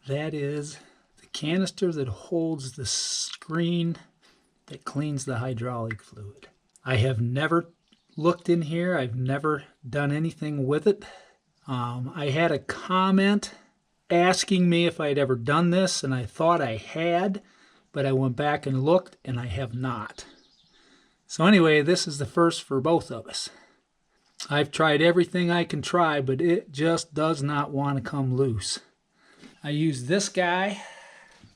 That is the canister that holds the screen that cleans the hydraulic fluid. I have never looked in here. I've never done anything with it. I had a comment asking me if I'd ever done this, and I thought I had, but I went back and looked, and I have not. So anyway, this is the first for both of us. I've tried everything I can try, but it just does not want to come loose. I use this guy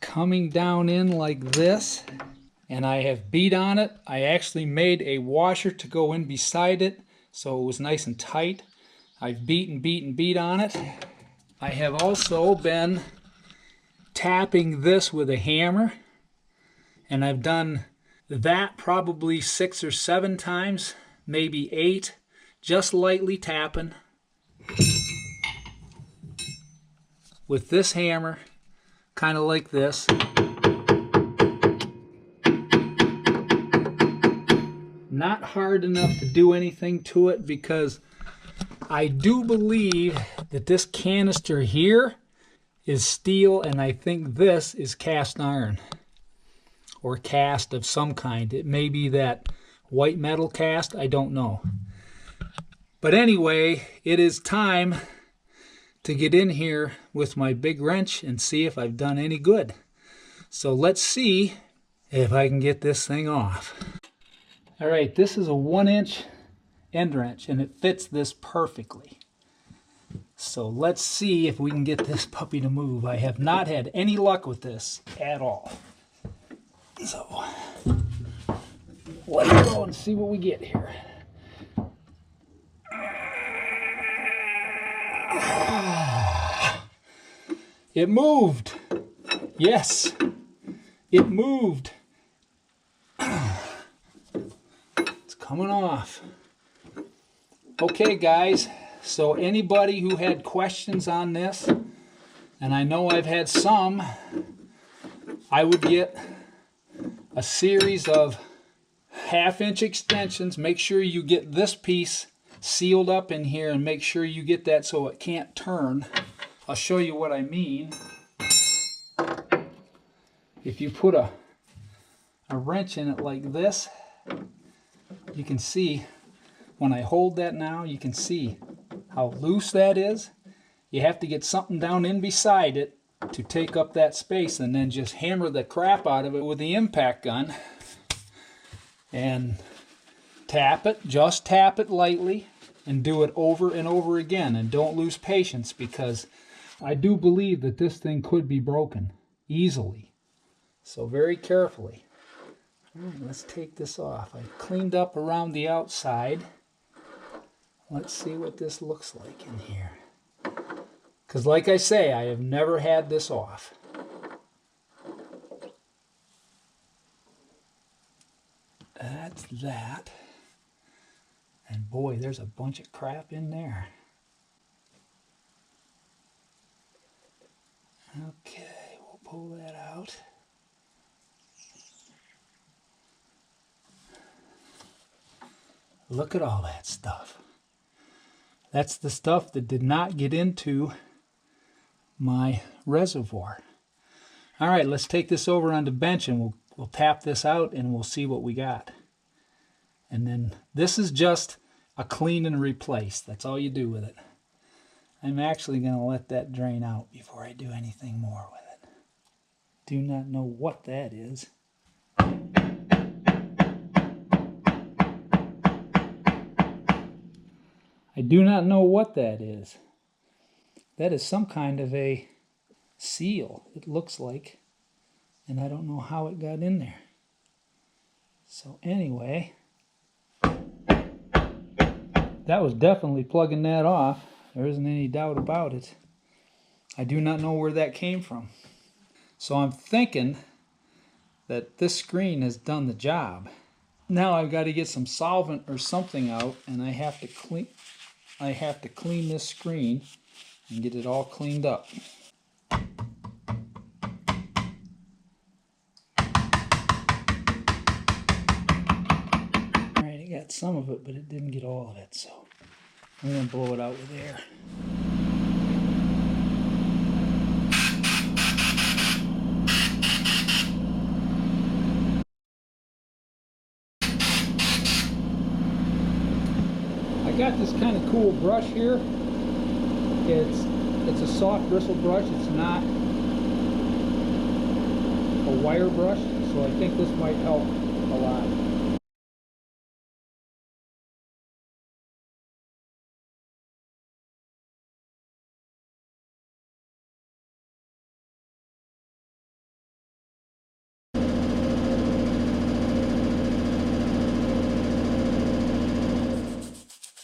coming down in like this, and I have beat on it. I actually made a washer to go in beside it, so it was nice and tight. I've beat on it. I have also been tapping this with a hammer, and I've done that probably 6 or 7 times, maybe 8, just lightly tapping with this hammer, kind of like this. Not hard enough to do anything to it, because I do believe that this canister here is steel, and I think this is cast iron or cast of some kind. It may be that white metal cast, I don't know. But anyway, it is time to get in here with my big wrench and see if I've done any good. So let's see if I can get this thing off. All right, this is a 1-inch end wrench, and it fits this perfectly. So let's see if we can get this puppy to move. I have not had any luck with this at all. So let's go and see what we get here. It moved. Yes, it moved. It's coming off. Okay, guys, so anybody who had questions on this, and I know I've had some, I would get a series of 1/2-inch extensions. Make sure you get this piece sealed up in here, and make sure you get that so it can't turn. I'll show you what I mean. If you put a wrench in it like this, you can see when I hold that now, you can see how loose that is. You have to get something down in beside it to take up that space, and then just hammer the crap out of it with the impact gun and tap it. Just tap it lightly and do it over and over again, and don't lose patience, because I do believe that this thing could be broken easily. So very carefully. All right, let's take this off. I've cleaned up around the outside. Let's see what this looks like in here. Because like I say, I have never had this off. That's that. And boy, there's a bunch of crap in there. Okay, we'll pull that out. Look at all that stuff. That's the stuff that did not get into my reservoir. All right, let's take this over on the bench, and we'll tap this out, and we'll see what we got. And then this is just a clean and replace. That's all you do with it. I'm actually going to let that drain out before I do anything more with it. Do not know what that is. I do not know what that is. That is some kind of a seal, it looks like. And I don't know how it got in there. So anyway, that was definitely plugging that off. There isn't any doubt about it. I do not know where that came from. So I'm thinking that this screen has done the job. Now I've got to get some solvent or something out, and I have to clean this screen and get it all cleaned up. Alright, it got some of it, but it didn't get all of it, so I'm going to blow it out with air. got this kind of cool brush here. It's a soft bristle brush. It's not a wire brush, so I think this might help a lot.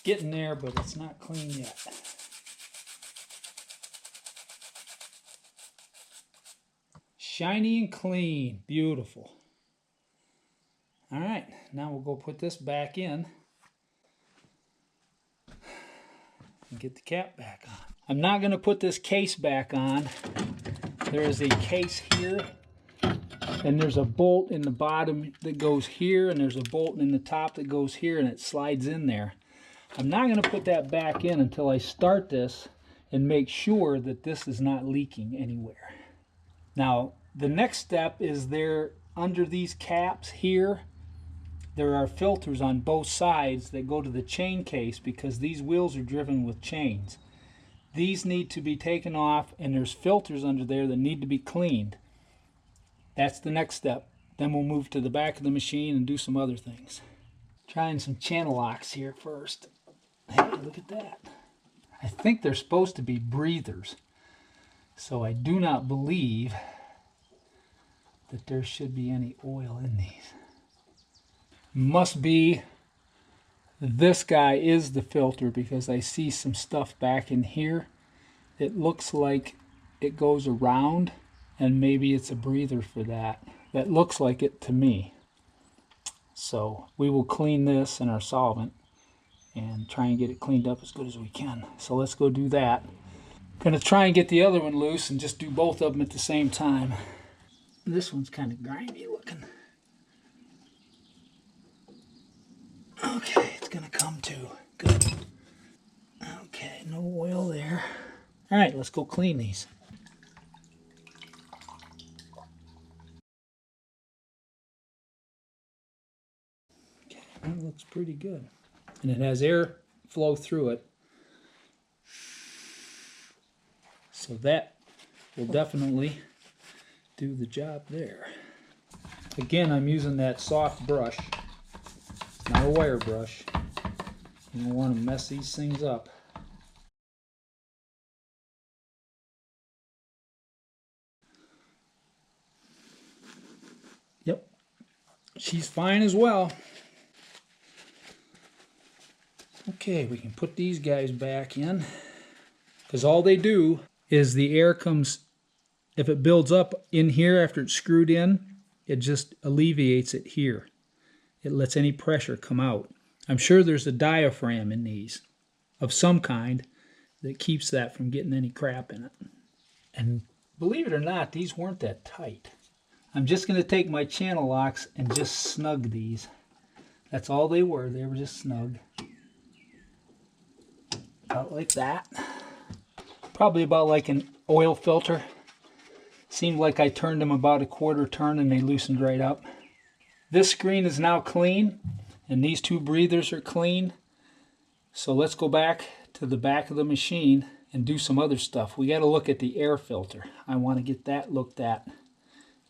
Getting there, but it's not clean yet. Shiny and clean, beautiful. All right, now we'll go put this back in and get the cap back on. I'm not going to put this case back on. There is a case here, and there's a bolt in the bottom that goes here, and there's a bolt in the top that goes here, and it slides in there. I'm not going to put that back in until I start this and make sure that this is not leaking anywhere. Now, the next step is there, under these caps here, there are filters on both sides that go to the chain case because these wheels are driven with chains. These need to be taken off, and there's filters under there that need to be cleaned. That's the next step. Then we'll move to the back of the machine and do some other things. Trying some channel locks here first. Hey, look at that. I think they're supposed to be breathers, so I do not believe that there should be any oil in these. Must be this guy is the filter, because I see some stuff back in here. It looks like it goes around, and maybe it's a breather for that. That looks like it to me. So we will clean this in our solvent and try and get it cleaned up as good as we can. So let's go do that. Gonna try and get the other one loose and just do both of them at the same time. This one's kind of grimy looking. Okay, it's gonna come too. Good. Okay, no oil there. All right, let's go clean these. Okay, that looks pretty good. And it has air flow through it. So that will definitely do the job there. Again, I'm using that soft brush. It's not a wire brush. You don't want to mess these things up. Yep, she's fine as well. Okay, we can put these guys back in, because all they do is the air comes, if it builds up in here after it's screwed in, it just alleviates it here. It lets any pressure come out. I'm sure there's a diaphragm in these of some kind that keeps that from getting any crap in it. And believe it or not, these weren't that tight. I'm just going to take my channel locks and just snug these. That's all they were. They were just snug. About like that. Probably about like an oil filter. Seemed like I turned them about a quarter turn and they loosened right up. This screen is now clean, and these two breathers are clean. So let's go back to the back of the machine and do some other stuff. We got to look at the air filter. I want to get that looked at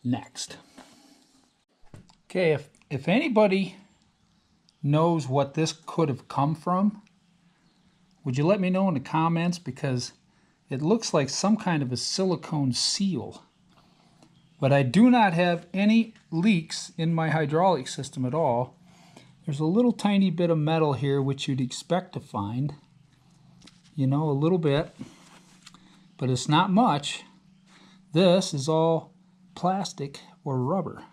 next. Okay, if anybody knows what this could have come from, would you let me know in the comments, because it looks like some kind of a silicone seal. But I do not have any leaks in my hydraulic system at all. There's a little tiny bit of metal here, which you'd expect to find. You know, a little bit, but it's not much. This is all plastic or rubber,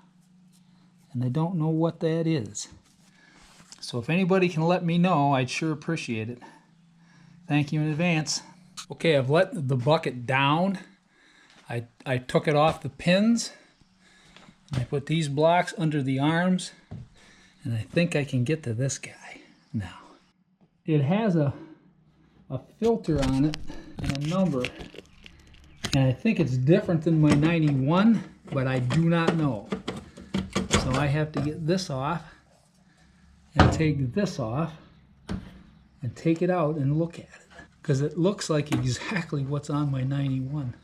and I don't know what that is. So if anybody can let me know, I'd sure appreciate it. Thank you in advance. Okay, I've let the bucket down. I took it off the pins. And I put these blocks under the arms, and I think I can get to this guy now. It has a filter on it and a number, and I think it's different than my 91, but I do not know. So I have to get this off and take this off. and take it out and look at it, because it looks like exactly what's on my 91.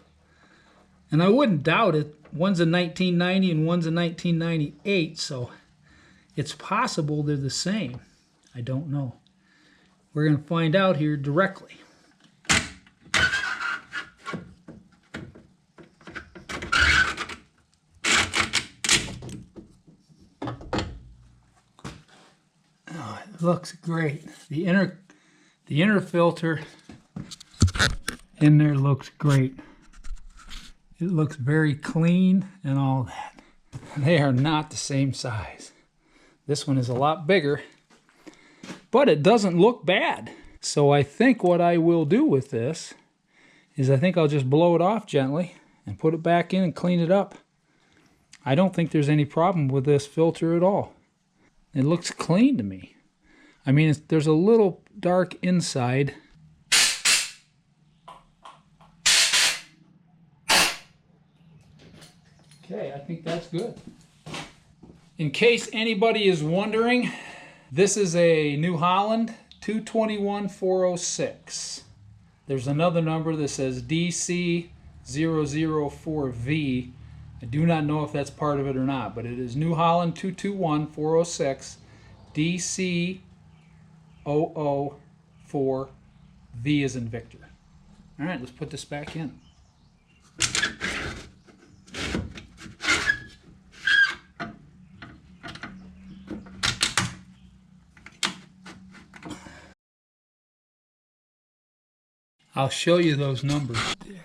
And I wouldn't doubt it. One's a 1990 and one's a 1998, so it's possible they're the same. I don't know. We're going to find out here directly. Oh, it looks great. The inner filter in there looks great. It looks very clean and all that. They are not the same size. This one is a lot bigger, but it doesn't look bad. So I think what I will do with this is I think I'll just blow it off gently and put it back in and clean it up. I don't think there's any problem with this filter at all. It looks clean to me. I mean, there's a little dark inside. Okay, I think that's good. In case anybody is wondering, this is a New Holland 221406. There's another number that says DC004V. I do not know if that's part of it or not, but it is New Holland 221406 DC004V as in Victor. All right, let's put this back in. I'll show you those numbers there.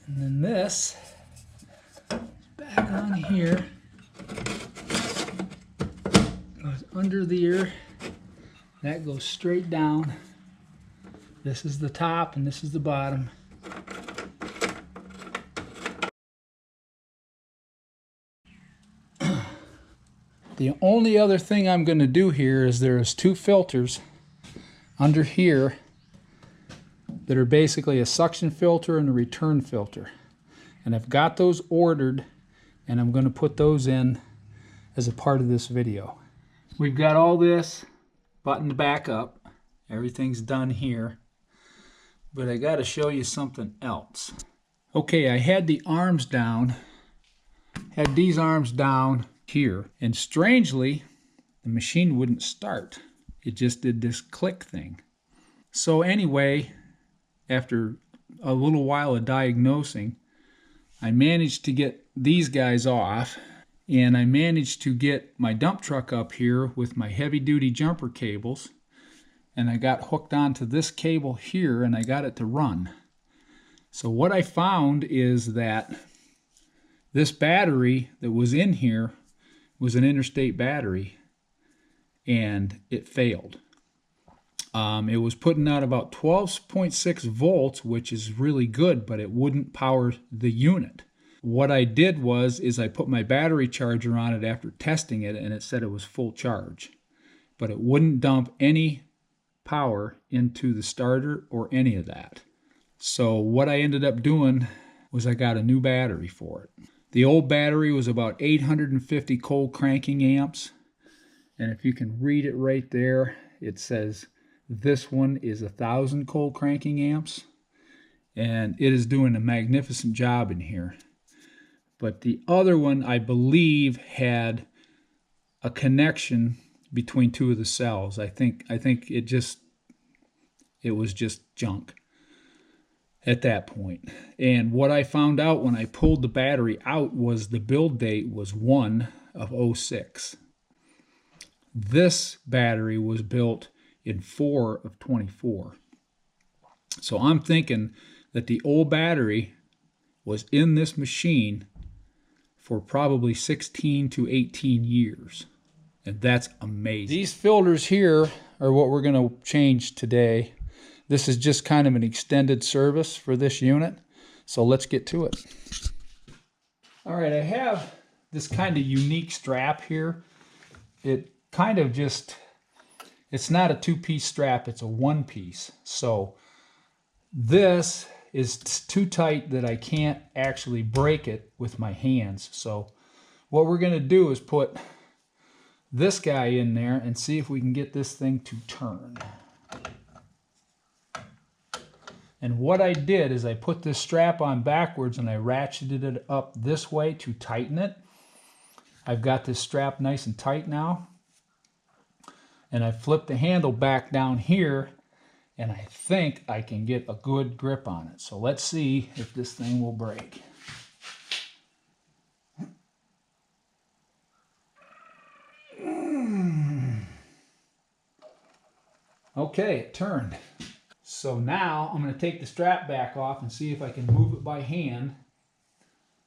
And then this is back on here. Goes under the ear. That goes straight down. This is the top and this is the bottom. The only other thing I'm going to do here is there's two filters under here that are basically a suction filter and a return filter. And I've got those ordered, and I'm going to put those in as a part of this video. We've got all this buttoned back up. Everything's done here. But I got to show you something else. Okay, I had the arms down, had these arms down here, and strangely the machine wouldn't start. It just did this click thing. So anyway, after a little while of diagnosing, I managed to get these guys off, and I managed to get my dump truck up here with my heavy duty jumper cables, and I got hooked onto this cable here and I got it to run. So what I found is that this battery that was in here was an interstate battery, and it failed. It was putting out about 12.6 volts, which is really good, but it wouldn't power the unit. What I did is I put my battery charger on it after testing it, and it said it was full charge, but it wouldn't dump any power into the starter or any of that. So what I ended up doing was I got a new battery for it. The old battery was about 850 cold cranking amps. And if you can read it right there, it says this one is 1,000 cold cranking amps. And it is doing a magnificent job in here. But the other one, I believe, had a connection between two of the cells. I think it was just junk at that point. And what I found out when I pulled the battery out was the build date was 1/06. This battery was built in 4/24. So I'm thinking that the old battery was in this machine for probably 16 to 18 years. And that's amazing. These filters here are what we're going to change today. This is just kind of an extended service for this unit. So let's get to it. All right, I have this kind of unique strap here. It kind of just, it's not a two-piece strap, it's a one-piece. So this is too tight that I can't actually break it with my hands. So what we're going to do is put this guy in there and see if we can get this thing to turn. And what I did is I put this strap on backwards and I ratcheted it up this way to tighten it. I've got this strap nice and tight now. And I flipped the handle back down here, and I think I can get a good grip on it. So let's see if this thing will break. Okay, it turned. So now I'm going to take the strap back off and see if I can move it by hand.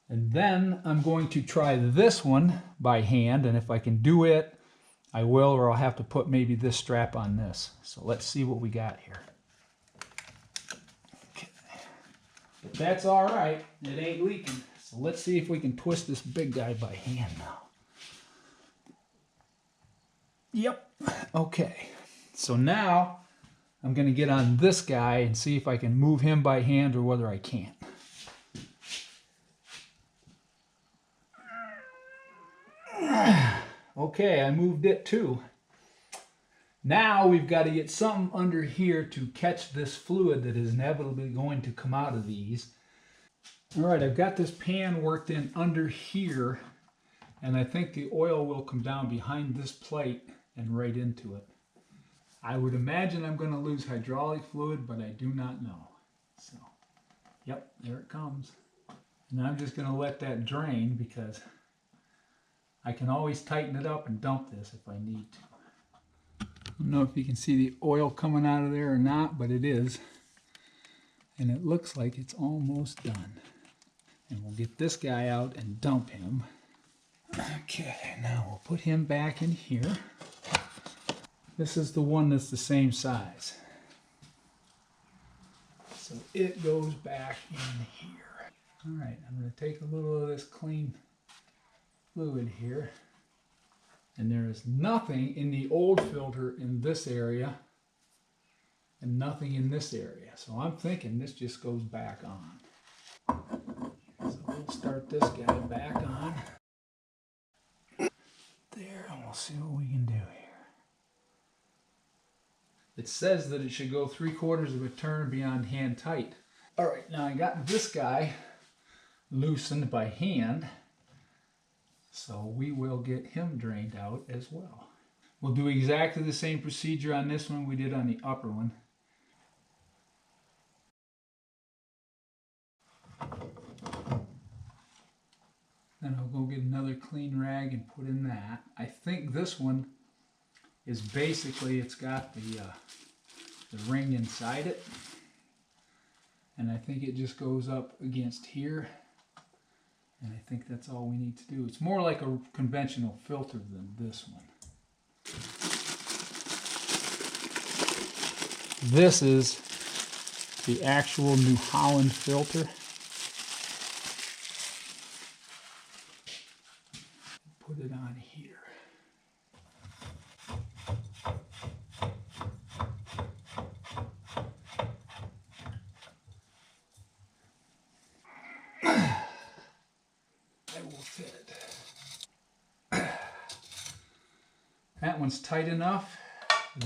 And then I'm going to try this one by hand, and if I can do it, I will, or I'll have to put maybe this strap on this. So let's see what we got here. Okay. But that's all right. It ain't leaking. So let's see if we can twist this big guy by hand now. Yep. Okay. So now I'm going to get on this guy and see if I can move him by hand or whether I can't. Okay, I moved it too. Now we've got to get something under here to catch this fluid that is inevitably going to come out of these. All right, I've got this pan worked in under here, and I think the oil will come down behind this plate and right into it. I would imagine I'm going to lose hydraulic fluid, but I do not know. So, yep, there it comes. And I'm just going to let that drain because I can always tighten it up and dump this if I need to. I don't know if you can see the oil coming out of there or not, but it is. And it looks like it's almost done. And we'll get this guy out and dump him. Okay, now we'll put him back in here. This is the one that's the same size. So it goes back in here. All right, I'm going to take a little of this clean fluid here. And there is nothing in the old filter in this area and nothing in this area. So I'm thinking this just goes back on. So we'll start this guy back on. There, and we'll see what we can do here. It says that it should go 3/4 of a turn beyond hand tight. All right, now I got this guy loosened by hand. So we will get him drained out as well. We'll do exactly the same procedure on this one we did on the upper one. Then I'll go get another clean rag and put in that. I think this one is basically, it's got the ring inside it. And I think it just goes up against here. And I think that's all we need to do. It's more like a conventional filter than this one. This is the actual New Holland filter. Put it on here. That one's tight enough.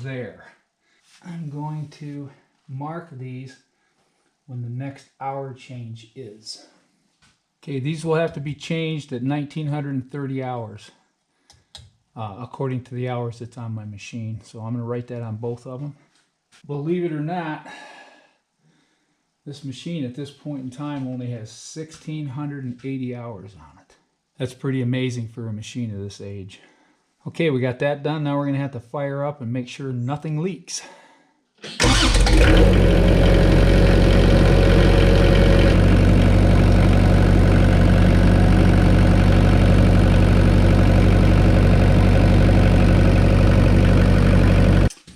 There. I'm going to mark these when the next hour change is. Okay, these will have to be changed at 1930 hours, according to the hours that's on my machine. So I'm going to write that on both of them. Believe it or not, this machine at this point in time only has 1,680 hours on it. That's pretty amazing for a machine of this age. Okay, we got that done. Now we're going to have to fire up and make sure nothing leaks.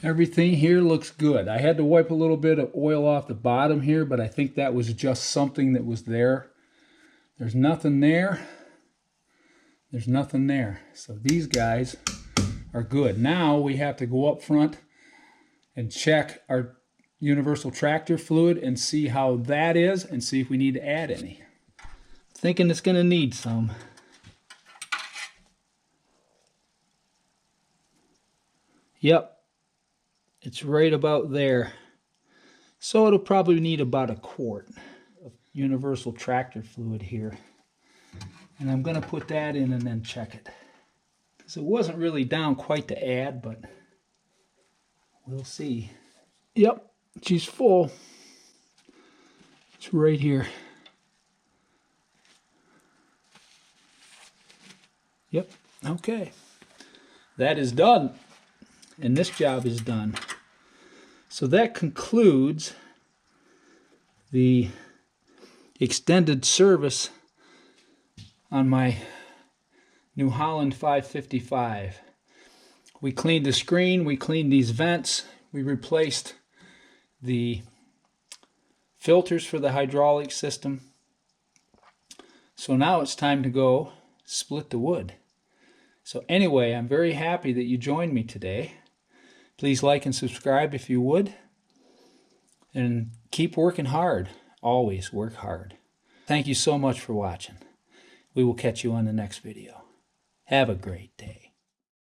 Everything here looks good. I had to wipe a little bit of oil off the bottom here, but I think that was just something that was there. There's nothing there. There's nothing there. So these guys are good. Now we have to go up front and check our universal tractor fluid and see how that is and see if we need to add any. Thinking it's going to need some. Yep, it's right about there. So it'll probably need about a quart of universal tractor fluid here. And I'm going to put that in and then check it. Because it wasn't really down quite to add, but we'll see. Yep, she's full. It's right here. Yep, okay. That is done. And this job is done. So that concludes the extended service on my New Holland 555. We cleaned the screen, we cleaned these vents, we replaced the filters for the hydraulic system. So now it's time to go split the wood. So anyway, I'm very happy that you joined me today. Please like and subscribe if you would. And keep working hard. Always work hard. Thank you so much for watching. We will catch you on the next video. Have a great day.